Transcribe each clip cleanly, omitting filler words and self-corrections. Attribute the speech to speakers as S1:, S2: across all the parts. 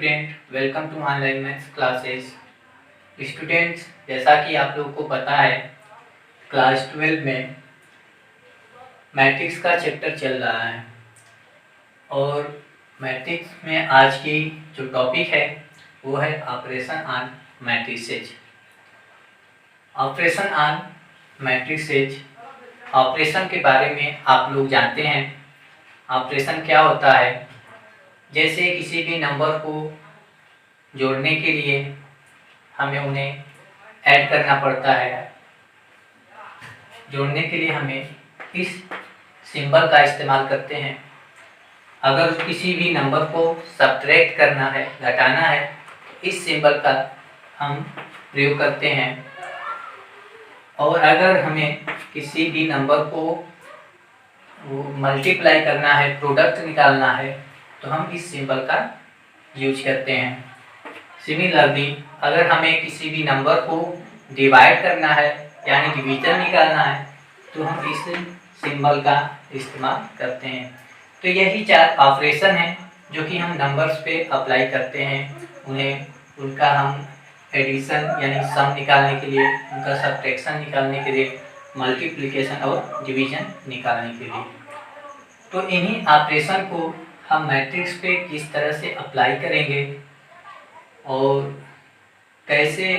S1: Student, welcome to online maths classes. Students, जैसा कि आप लोगों को पता है, क्लास 12 में मैट्रिक्स का चैप्टर चल रहा है और मैट्रिक्स में आज की जो टॉपिक है वो है operation on matrices. Operation on matrices, operation के बारे में आप लोग जानते हैं। ऑपरेशन क्या होता है? जैसे किसी भी नंबर को जोड़ने के लिए हमें उन्हें ऐड करना पड़ता है। जोड़ने के लिए हमें इस सिंबल का इस्तेमाल करते हैं। अगर किसी भी नंबर को सब्ट्रैक्ट करना है, घटाना है, इस सिंबल का हम प्रयोग करते हैं। और अगर हमें किसी भी नंबर को मल्टीप्लाई करना है, प्रोडक्ट निकालना है, तो हम इस सिंबल का यूज करते हैं। सिमिलरली, अगर हमें किसी भी नंबर को डिवाइड करना है यानी डिवीजन निकालना है, तो हम इस सिंबल का इस्तेमाल करते हैं। तो यही 4 ऑपरेशन हैं जो कि हम नंबर्स पे अप्लाई करते हैं। उनका हम एडिशन यानी सम निकालने के लिए, उनका सब्ट्रैक्शन निकालने के लिए, मल्टीप्लिकेशन और डिवीजन निकालने के लिए। तो इन्हीं ऑपरेशन को हम मैट्रिक्स पे किस तरह से अप्लाई करेंगे और कैसे,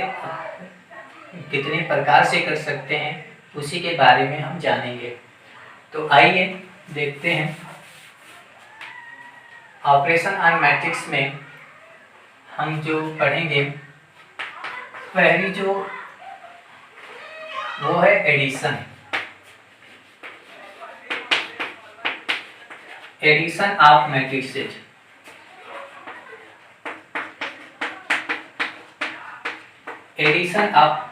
S1: कितने प्रकार से कर सकते हैं, उसी के बारे में हम जानेंगे। तो आइए देखते हैं। ऑपरेशन ऑन मैट्रिक्स में हम जो पढ़ेंगे, पहली जो वो है addition. Addition of matrices. Addition of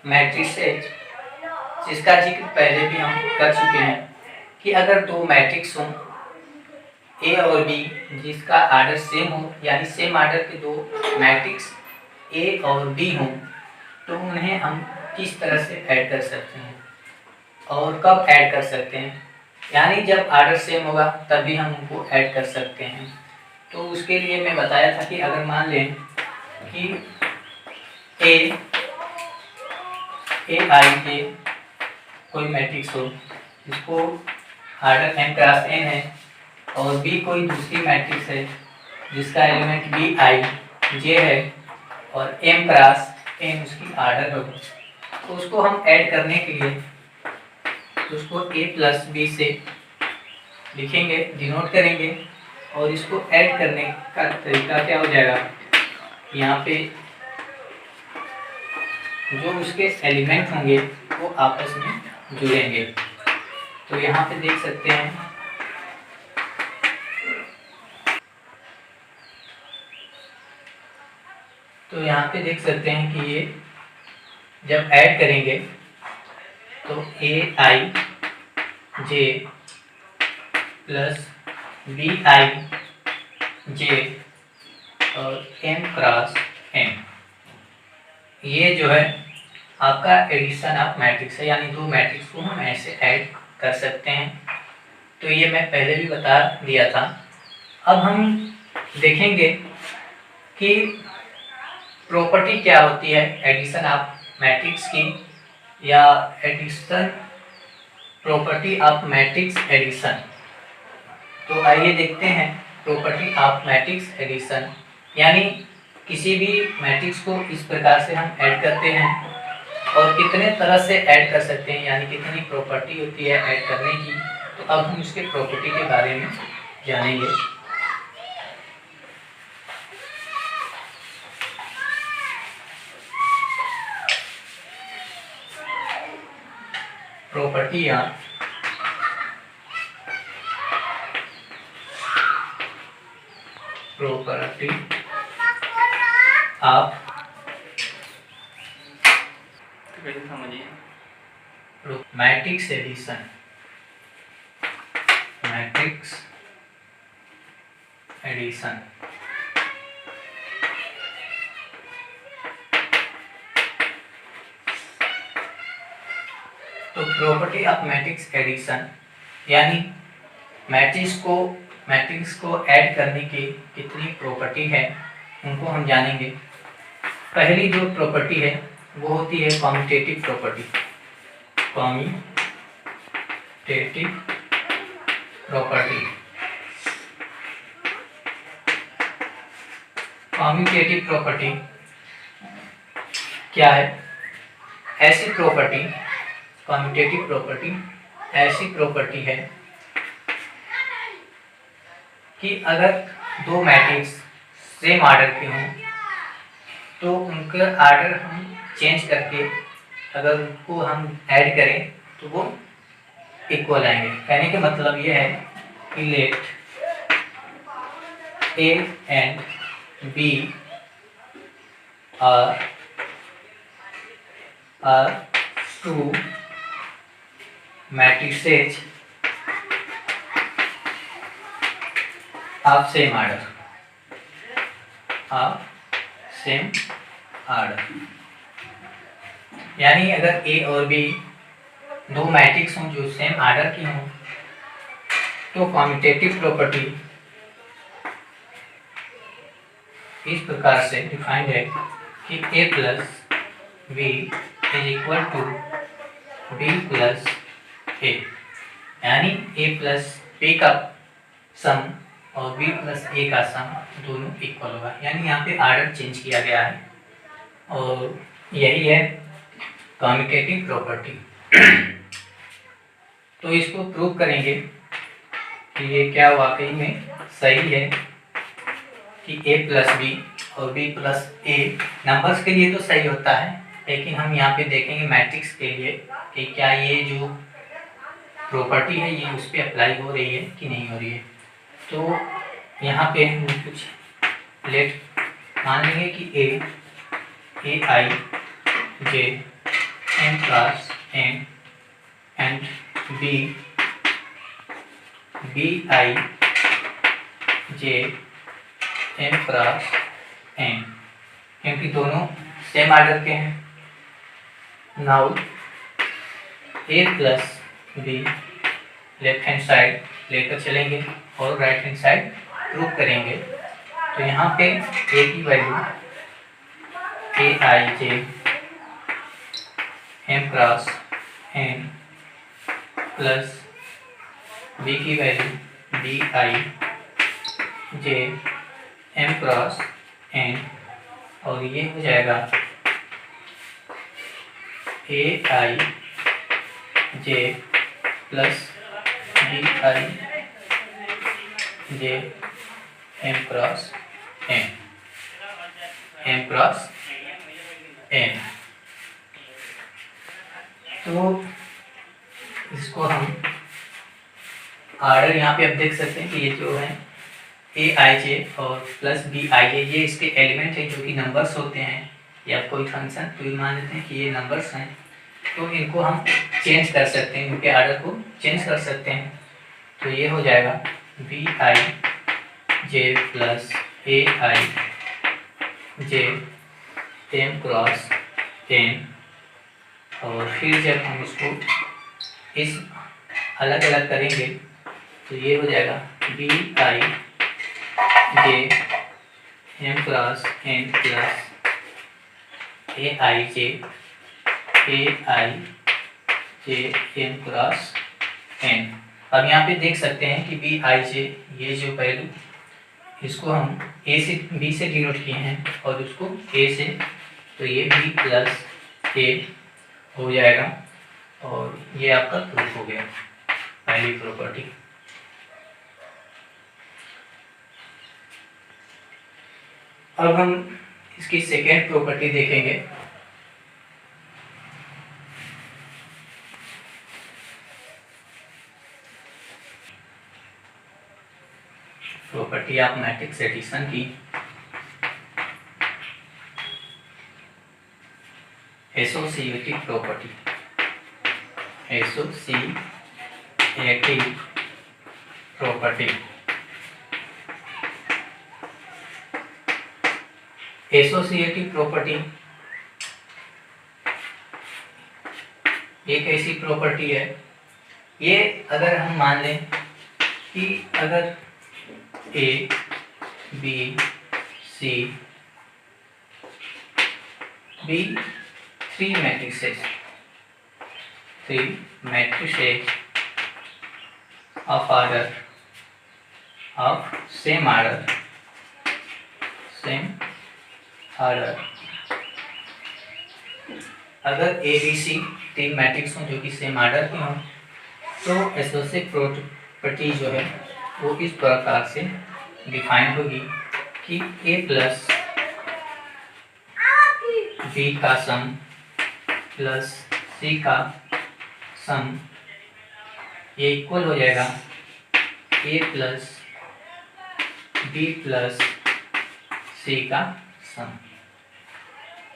S1: matrices, जिसका जिक्र पहले भी हम कर चुके हैं कि अगर दो मैट्रिक्स हों ए और बी, जिसका आर्डर सेम हो यानी सेम आर्डर के दो मैट्रिक्स ए और बी हों, तो उन्हें हम किस तरह से ऐड कर सकते हैं और कब ऐड कर सकते हैं। यानी जब आर्डर सेम होगा तभी हम उनको ऐड कर सकते हैं। तो उसके लिए मैं बताया था कि अगर मान लें कि ए आई के कोई मैट्रिक्स हो जिसको आर्डर m क्रॉस n है, और बी कोई दूसरी मैट्रिक्स है जिसका एलिमेंट बी आई जे है और m क्रॉस n उसकी आर्डर हो, तो उसको हम ऐड करने के लिए उसको a प्लस बी से लिखेंगे, डिनोट करेंगे। और इसको ऐड करने का तरीका क्या हो जाएगा, यहाँ पे जो उसके एलिमेंट होंगे वो आपस में जुड़ेंगे। तो यहाँ पे देख सकते हैं, तो यहाँ पे देख सकते हैं कि ये जब ऐड करेंगे तो ए I J plus B I J और एम क्रॉस एम, ये जो है आपका एडिशन ऑफ मैट्रिक्स है, यानी दो मैट्रिक्स को हम ऐसे ऐड कर सकते हैं। तो ये मैं पहले भी बता दिया था। अब हम देखेंगे कि प्रॉपर्टी क्या होती है एडिशन ऑफ मैट्रिक्स की, या addition property of matrix addition. तो आइए देखते हैं प्रॉपर्टी ऑफ मैट्रिक्स एडिशन, यानी किसी भी मैट्रिक्स को इस प्रकार से हम ऐड करते हैं और कितने तरह से ऐड कर सकते हैं, यानी कितनी प्रॉपर्टी होती है ऐड करने की। तो अब हम इसके प्रॉपर्टी के बारे में जानेंगे। प्रॉपर्टी या property of matrix addition. Matrix addition तो प्रॉपर्टी ऑफ मैट्रिक्स एडिशन यानी मैट्रिक्स को ऐड करने की कितनी प्रॉपर्टी है उनको हम जानेंगे। पहली जो प्रॉपर्टी है वो होती है commutative property. Commutative property, commutative property क्या है? ऐसी प्रॉपर्टी, कॉम्यूटेटिव प्रॉपर्टी ऐसी प्रॉपर्टी है कि अगर दो मैट्रिक्स सेम ऑर्डर के हों तो उनका ऑर्डर हम चेंज करके अगर उनको हम ऐड करें तो वो इक्वल आएंगे। कहने का मतलब ये है कि let A and B are two matrices of same order, यानी अगर ए और बी दो मैट्रिक्स हों जो सेम ऑर्डर की हों तो कॉम्यूटेटिव प्रॉपर्टी इस प्रकार से डिफाइंड है कि A plus B is equal to B plus A, यानी ए प्लस बी का सम और बी प्लस ए का सम दोनों इक्वल होगा। यानी यहाँ पे ऑर्डर चेंज किया गया है और यही है कॉम्यूटेटिव प्रॉपर्टी। तो इसको प्रूव करेंगे कि ये क्या वाकई में सही है कि ए प्लस बी और बी प्लस ए नंबर्स के लिए तो सही होता है, लेकिन हम यहाँ पे देखेंगे मैट्रिक्स के लिए कि क्या ये जो प्रॉपर्टी है ये उस पर अप्लाई हो रही है कि नहीं हो रही है। तो यहाँ पे हम कुछ लेट मान लेंगे कि A I J M plus N and B I J M plus N, क्योंकि दोनों सेम ऑर्डर के हैं। Now A plus B left hand side लेकर चलेंगे और राइट हैंड साइड प्रूव करेंगे। तो यहाँ पे ए की value A I J M cross N plus B की value B I J M cross N, और ये हो जाएगा A I J plus B I J M cross N तो इसको हम ऑर्डर यहाँ पे आप देख सकते हैं कि ये जो है ए आई जे और प्लस बी आई जे ये इसके एलिमेंट है जो कि नंबर्स होते हैं या कोई फंक्शन, तो ये मान लेते हैं कि ये नंबर्स हैं। तो इनको हम चेंज कर सकते हैं, इनके ऑर्डर को चेंज कर सकते हैं। तो ये हो जाएगा B I J plus A I J M cross N, और फिर जब हम इसको इस अलग अलग करेंगे तो ये हो जाएगा B I J M cross N plus A I J M cross N. अब यहाँ पे देख सकते हैं कि बी आई जे ये जो पहलू इसको हम ए से बी से डिनोट किए हैं और उसको ए से, तो ये बी प्लस ए हो जाएगा और ये आपका प्रूफ हो गया पहली प्रॉपर्टी। अब हम इसकी सेकेंड प्रॉपर्टी देखेंगे। प्रॉपर्टी ऑफ मैट्रिक्स एडिशन की associative property, associative property. Associative property एक ऐसी प्रॉपर्टी है, ये अगर हम मान लें कि अगर A B C be three matrices of order of same order अगर ए बी सी तीन मैट्रिक्स हों जो कि सेम ऑर्डर की हों तो एसोसिएट प्रॉपर्टी जो है वो इस प्रकार से डिफाइन होगी कि ए प्लस बी का सम प्लस सी का सम ये इक्वल हो जाएगा ए प्लस बी प्लस सी का सम।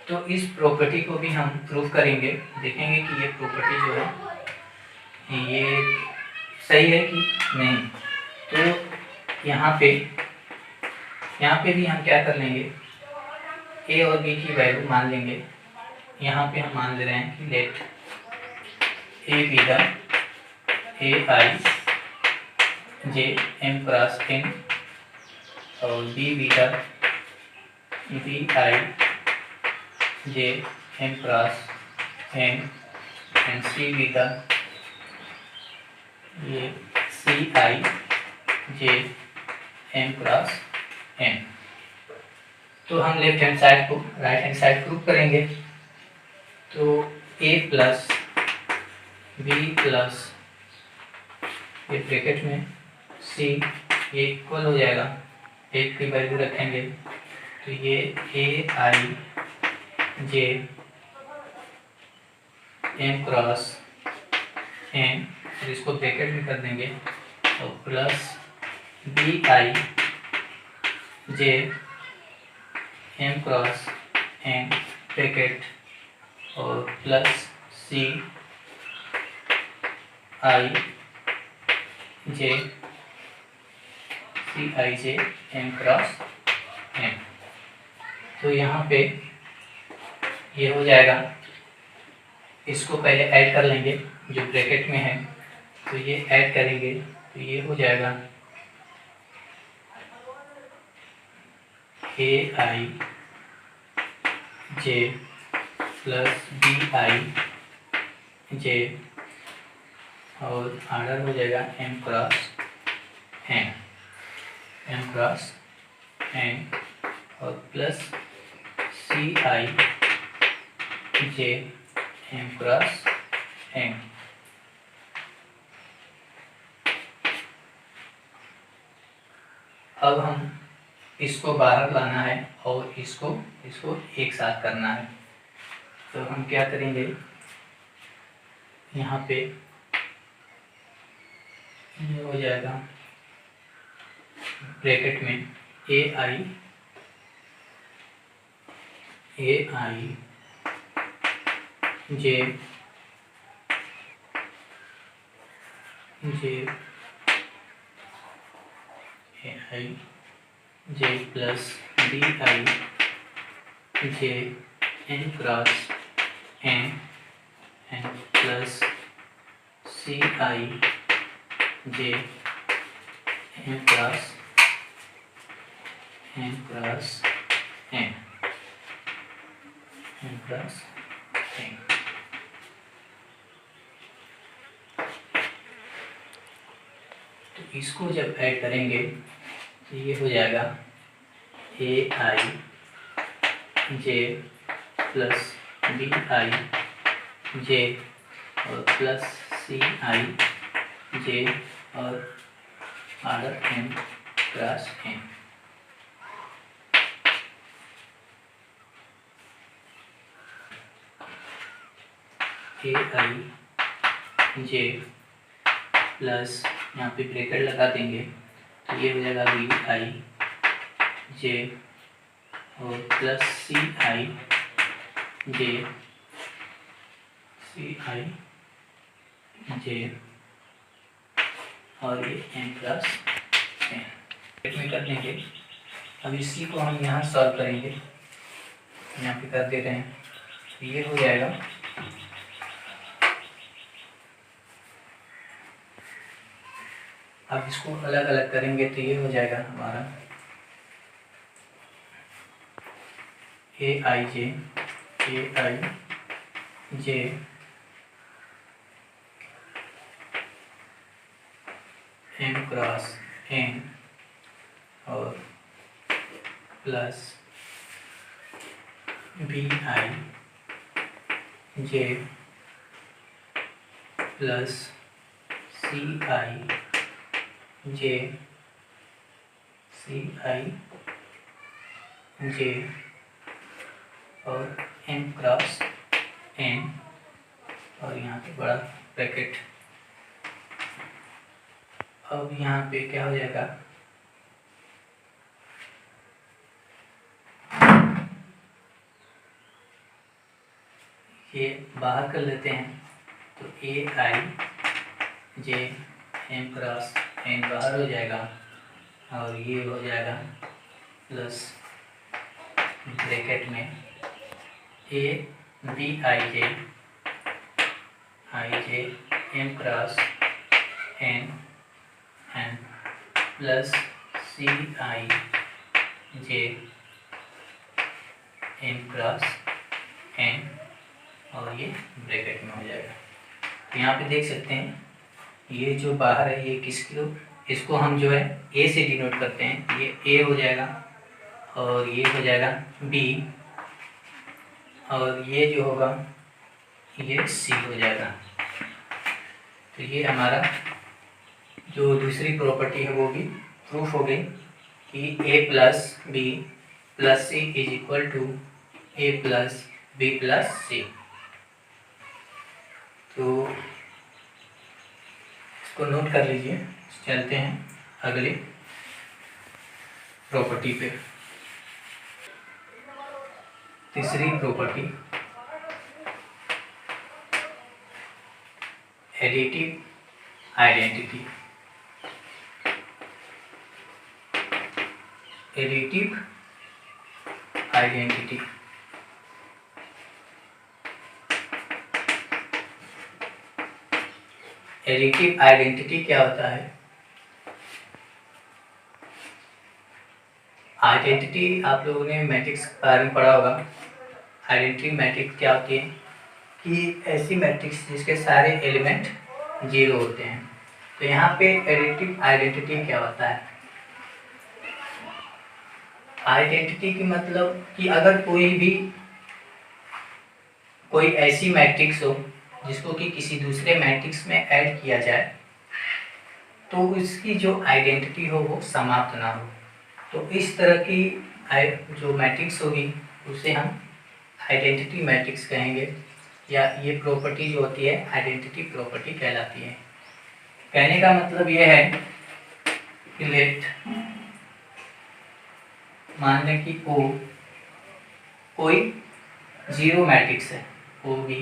S1: तो इस प्रॉपर्टी को भी हम प्रूव करेंगे, देखेंगे कि ये प्रॉपर्टी जो है ये सही है कि नहीं। तो यहाँ पे भी हम क्या कर लेंगे, ए और बी की वैल्यू मान लेंगे। यहाँ पे हम मान ले रहे हैं कि let A be the A I J M cross N और B be the B I J M cross N and C be the ये C I J M cross N. तो हम लेफ्ट हैंड साइड को right hand side prove करेंगे। तो A plus B plus ये bracket में C ये equal हो जाएगा, एक की वैल्यू रखेंगे तो ये A I J M cross N और इसको ब्रैकेट में कर देंगे और plus B I J M cross N bracket और plus C I J M cross N. तो यहाँ पे ये हो जाएगा, इसको पहले ऐड कर लेंगे जो ब्रैकेट में है, तो ये ऐड करेंगे तो ये हो जाएगा A I J plus B I J और ऑर्डर हो जाएगा एम क्रॉस एन और plus C I J M cross N. अब हम इसको बाहर लाना है और इसको एक साथ करना है। तो हम क्या करेंगे, यहाँ पे ये हो जाएगा ब्रैकेट में A I J A I J plus B I J N cross N and plus C I J N cross N plus N. तो इसको जब ऐड करेंगे तो ये हो जाएगा A I J plus B I J और plus C I J और order N cross N. A I J plus यहाँ पे ब्रैकेट लगा देंगे तो ये हो जाएगा बी आई जे और प्लस सी आई जे और ये एन प्लस एन कर लेंगे। अब इसी को हम यहाँ सॉल्व करेंगे, यहाँ पे कर दे रहे हैं तो ये हो जाएगा अब इसको अलग अलग करेंगे तो ये हो जाएगा हमारा ए I J Aij m cross n और प्लस Bij प्लस Cij और m क्रॉस n और यहाँ पे बड़ा ब्रैकेट। अब यहाँ पे क्या हो जाएगा, ये बाहर कर लेते हैं तो Aij m क्रॉस n बाहर हो जाएगा और ये हो जाएगा प्लस ब्रैकेट में Bij m cross n and plus Cij m cross n और ये ब्रैकेट में हो जाएगा। तो यहाँ पे देख सकते हैं ये जो बाहर है ये किसको, इसको हम जो है A से डिनोट करते हैं, ये A हो जाएगा और ये हो जाएगा B और ये जो होगा ये C हो जाएगा। तो ये हमारा जो दूसरी प्रॉपर्टी है वो भी प्रूफ हो गई कि A plus B plus C is equal to A plus B plus C. तो इसको नोट कर लीजिए। चलते हैं अगली प्रॉपर्टी पे। तीसरी property additive identity. Additive identity additive identity क्या होता है? आइडेंटिटी आप लोगों ने मैट्रिक्स के बारे में पढ़ा होगा। आइडेंटिटी मैट्रिक्स क्या होती है कि ऐसी मैट्रिक्स जिसके सारे एलिमेंट जीरो होते हैं। तो यहाँ पे एडिटिव आइडेंटिटी क्या होता है? आइडेंटिटी की मतलब कि अगर कोई ऐसी मैट्रिक्स हो जिसको कि किसी दूसरे मैट्रिक्स में ऐड किया जाए तो उसकी जो आइडेंटिटी हो वो समाप्त ना हो। तो इस तरह की जो मैट्रिक्स होगी उसे हम आइडेंटिटी मैट्रिक्स कहेंगे, या ये प्रॉपर्टी जो होती है आइडेंटिटी प्रॉपर्टी कहलाती है। कहने का मतलब यह है कि लेट मान लें कि O कोई जीरो मैट्रिक्स है, O भी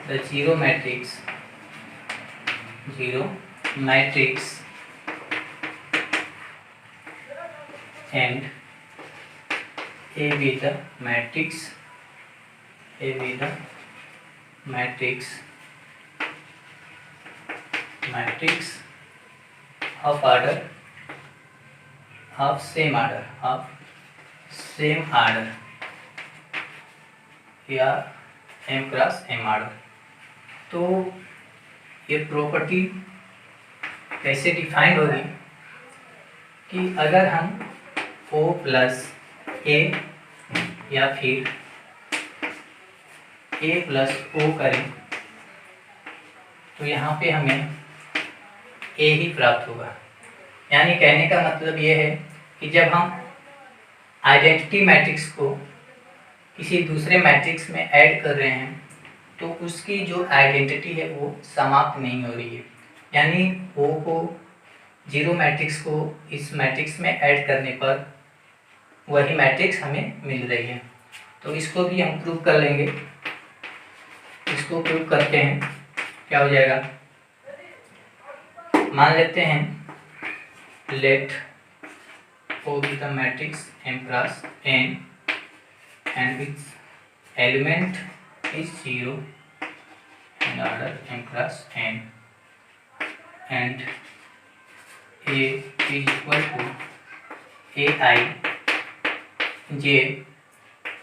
S1: the zero matrix and A be the matrix of order of same order या m क्रॉस m ऑर्डर। तो ये प्रॉपर्टी कैसे डिफाइन होगी कि अगर हम O प्लस A या फिर A प्लस O करें तो यहाँ पे हमें A ही प्राप्त होगा। यानी कहने का मतलब ये है कि जब हम आइडेंटिटी मैट्रिक्स को किसी दूसरे मैट्रिक्स में ऐड कर रहे हैं तो उसकी जो आइडेंटिटी है वो समाप्त नहीं हो रही है। यानी O को जीरो मैट्रिक्स को इस मैट्रिक्स में ऐड करने पर वही मैट्रिक्स हमें मिल रही है। तो इसको भी हम प्रूव कर लेंगे। इसको प्रूव करते हैं, क्या हो जाएगा, मान लेते हैं late O be the matrix M cross N and its element is 0 in order M cross N and A is equal to Aij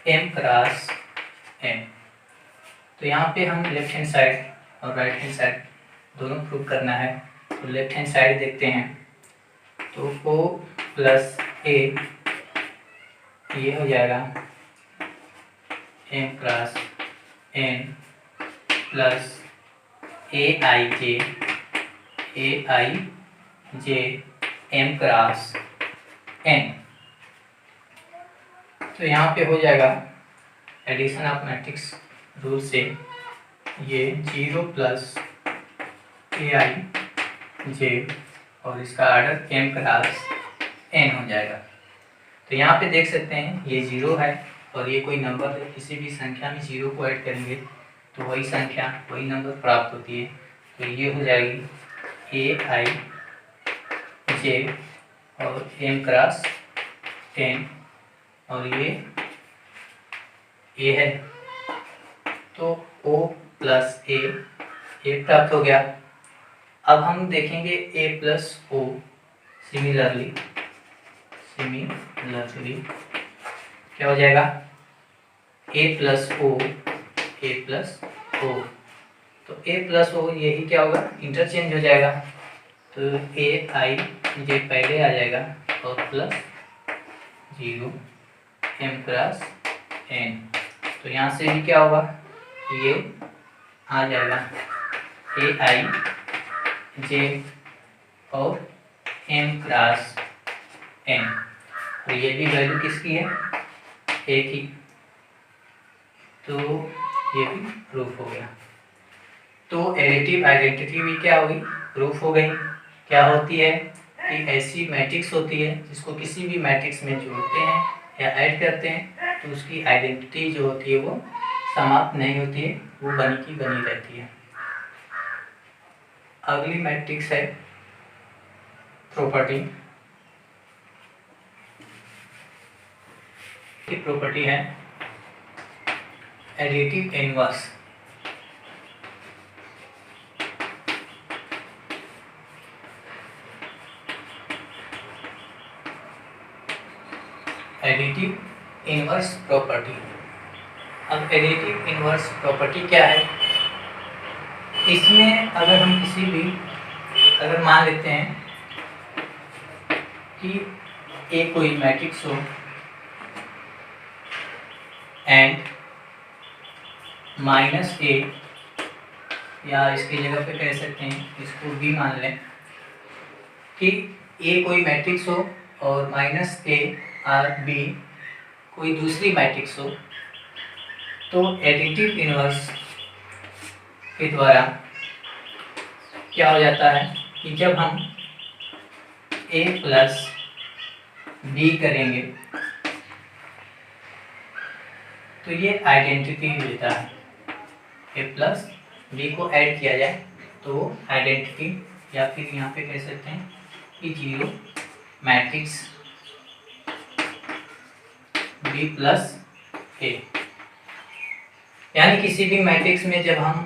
S1: M cross N. तो यहाँ पे हम लेफ्ट हैंड साइड और राइट हैंड साइड दोनों prove करना है। तो left hand side देखते हैं, तो O प्लस ए ये हो जाएगा M cross N plus A I J M cross N. तो यहाँ पे हो जाएगा एडिशन ऑफ मैट्रिक्स रूल से ये 0 प्लस ए आई जे और इसका ऑर्डर एम क्रॉस एन हो जाएगा। तो यहाँ पे देख सकते हैं ये 0 है और ये कोई नंबर है, किसी भी संख्या में 0 को ऐड करेंगे तो वही संख्या वही नंबर प्राप्त होती है। तो ये हो जाएगी ए आई जे और एम क्रॉस एन और ये है, तो O प्लस ए प्राप्त हो गया। अब हम देखेंगे A प्लस O सिमिलरली क्या हो जाएगा A प्लस O तो A प्लस O यही क्या होगा इंटरचेंज हो जाएगा। तो ए आई जे पहले आ जाएगा और प्लस 0 एम क्रॉस एन। तो यहाँ से भी क्या होगा ये आ जाएगा ए आई जे और एम क्रॉस एन और ये भी वैल्यू किसकी है ए की। तो ये भी प्रूफ हो गया। तो एडिटिव आइडेंटिटी भी क्या होगी प्रूफ हो गई। क्या होती है कि ऐसी मैट्रिक्स होती है जिसको किसी भी मैट्रिक्स में जोड़ते हैं या ऐड करते हैं तो उसकी आइडेंटिटी जो होती है वो समाप्त नहीं होती है, वो बनी की बनी रहती है। अगली मैट्रिक्स है प्रॉपर्टी। प्रॉपर्टी है additive inverse. Additive inverse property. अब एडिटिव इनवर्स प्रॉपर्टी क्या है, इसमें अगर हम किसी भी अगर मान लेते हैं कि ए कोई मैट्रिक्स हो एंड माइनस ए या इसकी जगह पे कह सकते हैं इसको बी मान लें कि ए कोई मैट्रिक्स हो और माइनस ए और बी कोई दूसरी मैट्रिक्स हो, तो एडिटिव इनवर्स के द्वारा क्या हो जाता है कि जब हम ए प्लस बी करेंगे तो ये आइडेंटिटी देता है। ए प्लस बी को ऐड किया जाए तो आइडेंटिटी या फिर यहाँ पे कह सकते हैं कि 0 मैट्रिक्स बी प्लस ए। यानी किसी भी मैट्रिक्स में जब हम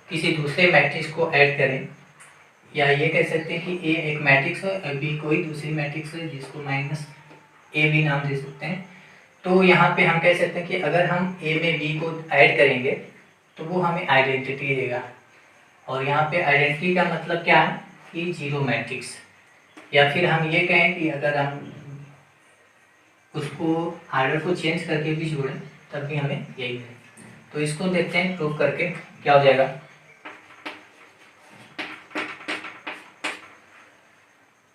S1: किसी दूसरे मैट्रिक्स को ऐड करें या ये कह सकते हैं कि ए एक मैट्रिक्स है और बी कोई दूसरी मैट्रिक्स है जिसको माइनस ए बी नाम दे सकते हैं, तो यहाँ पे हम कह सकते हैं कि अगर हम ए में बी को ऐड करेंगे तो वो हमें आइडेंटिटी देगा। और यहाँ पे आइडेंटिटी का मतलब क्या है कि 0 मैट्रिक्स। या फिर हम ये कहें कि अगर हम उसको आर्डर को चेंज करके भी जोड़ें तब भी हमें यही है। तो इसको देखते हैं प्रूव करके क्या हो जाएगा।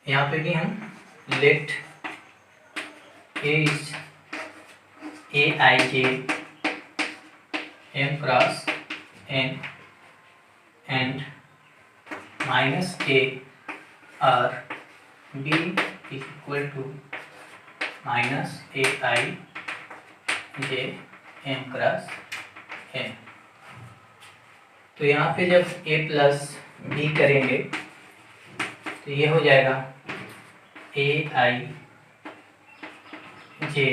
S1: यहाँ पे भी हम let A I J M cross N and minus A or B is equal to minus A I J M cross N. तो यहाँ पे जब ए प्लस बी करेंगे तो ये हो जाएगा ए आई जे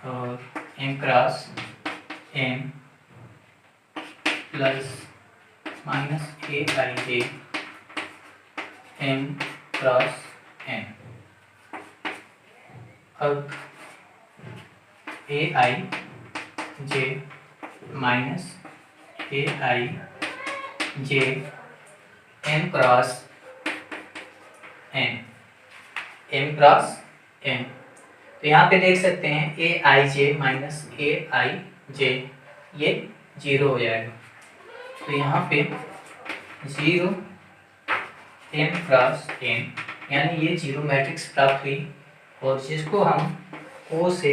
S1: और M cross N plus minus A I J M cross N. अब A I J minus A I J M cross N. तो यहाँ पे देख सकते हैं ए I J minus A I जे ये 0 हो जाएगा। तो यहाँ पे 0 एम क्रॉस एन यानी ये 0 मैट्रिक्स प्राप्त हुई, और जिसको हम ओ से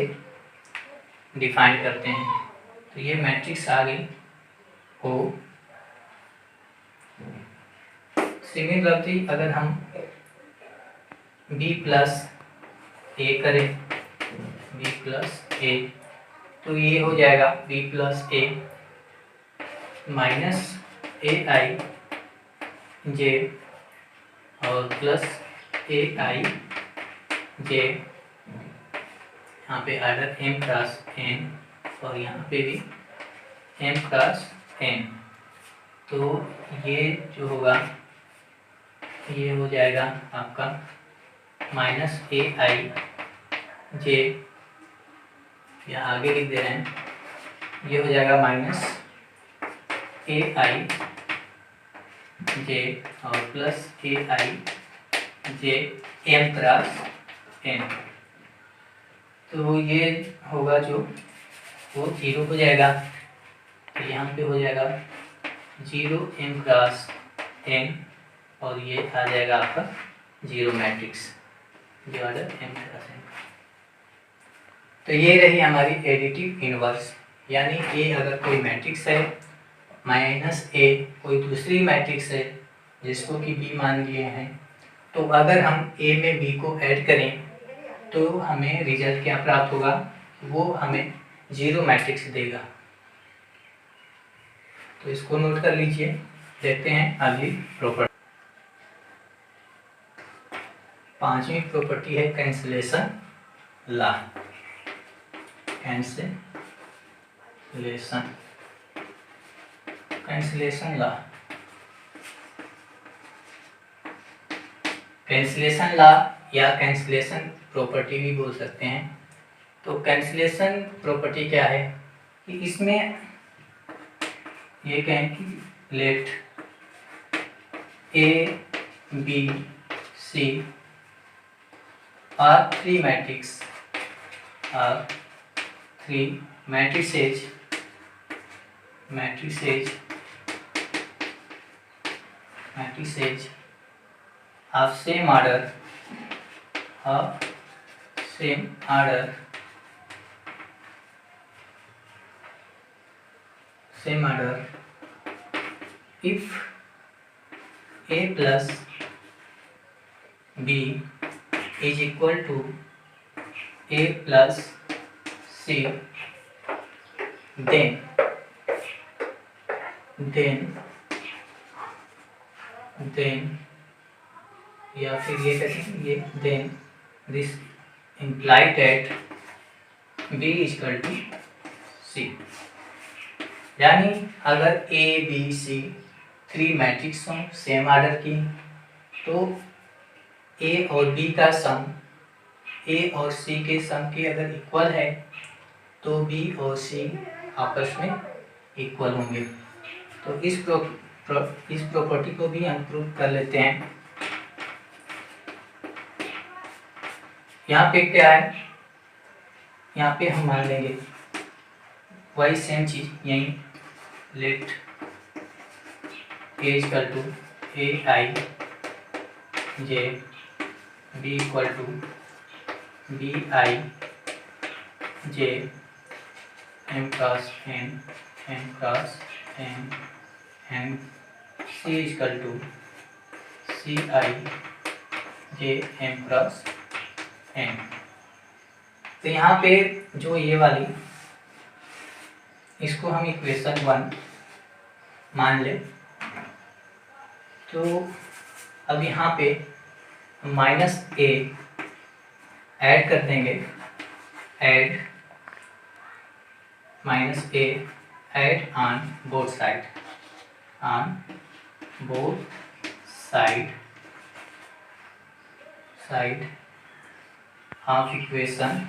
S1: डिफाइन करते हैं। तो ये मैट्रिक्स आ गई ओ। सिमिलरली अगर हम बी प्लस ए करें, बी प्लस ए, तो ये हो जाएगा B plus A minus A I J और प्लस ए आई जे, यहाँ पे आर्डर एम क्रॉस एन और यहाँ पे भी एम क्रॉस एन। तो ये जो होगा ये हो जाएगा आपका माइनस ए आई जे, या आगे लिख दे रहे हैं, ये हो जाएगा माइनस ए आई जे और plus A I J M cross N. तो ये होगा जो वो 0 हो जाएगा। तो यहाँ पे हो जाएगा 0 एम क्रॉस एन और ये आ जाएगा आपका 0 मैट्रिक्स जो ऑर्डर एम क्रॉस एन। तो ये रही हमारी एडिटिव इनवर्स, यानी ए अगर कोई मैट्रिक्स है माइनस ए कोई दूसरी मैट्रिक्स है जिसको कि बी मान लिए हैं, तो अगर हम ए में बी को ऐड करें तो हमें रिजल्ट क्या प्राप्त होगा, वो हमें 0 मैट्रिक्स देगा। तो इसको नोट कर लीजिए। देखते हैं अगली प्रॉपर्टी। 5वीं प्रॉपर्टी है cancellation law. Cancellation law. Cancellation law या कैंसलेशन प्रॉपर्टी भी बोल सकते हैं। तो कैंसलेशन प्रॉपर्टी क्या है कि इसमें ये कहें कि let A B C are 3 matrix are 3 matrices of same order if a plus b is equal to a plus c, then या फिर ये कहें ये then this implied that b is equal to c। यानी अगर a b c 3 matrix हों same order की, तो a और b का सम a और c के सम के अगर इक्वल है तो b और c आपस में इक्वल होंगे। तो इस प्रॉपर्टी को भी हम प्रूव कर लेते हैं। यहाँ पे क्या है, यहाँ पे हम मान लेंगे वही सेम चीज यही let A equal to A I J B equal to B I J M cross N and C equal to C I J M cross N. तो यहाँ पे जो ये वाली इसको हम इक्वेशन 1 मान ले, तो अब यहाँ पे माइनस ए ऐड कर देंगे, add minus A add on both side of equation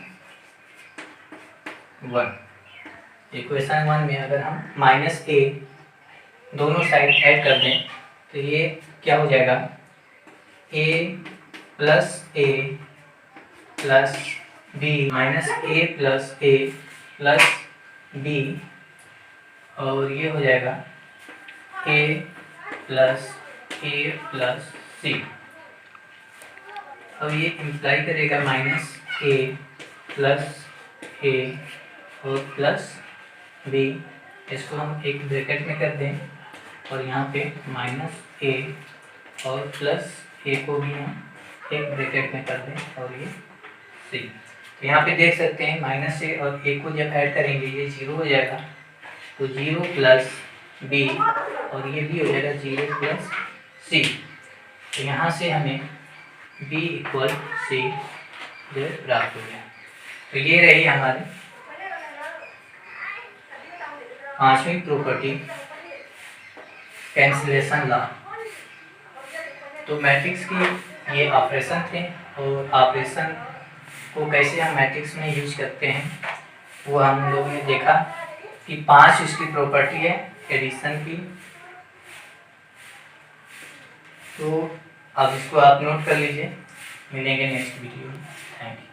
S1: 1। Equation 1 में अगर हम माइनस ए दोनों साइड ऐड कर दें तो ये क्या हो जाएगा, a plus B minus A plus B, और ये हो जाएगा a प्लस सी। अब ये इम्प्लाई करेगा माइनस ए और प्लस बी, इसको हम एक ब्रैकेट में कर दें और यहाँ पे माइनस ए और प्लस ए को भी हम एक ब्रैकेट में कर दें और ये सी। तो यहाँ पे देख सकते हैं माइनस ए और ए को जब ऐड करेंगे ये 0 हो जाएगा, तो 0 प्लस बी और ये भी हो जाएगा 0 प्लस सी। तो यहाँ से हमें b इक्वल सी जो प्राप्त हो गया। तो ये रही हमारी पांचवी प्रॉपर्टी, कैंसिलेशन लॉ। तो मैट्रिक्स की ये ऑपरेशन थे, और ऑपरेशन को कैसे हम मैट्रिक्स में यूज करते हैं वो हम लोगों ने देखा कि 5 इसकी प्रॉपर्टी है एडिशन की। तो अब इसको आप नोट कर लीजिए, मिलेंगे नेक्स्ट वीडियो में। Thank you.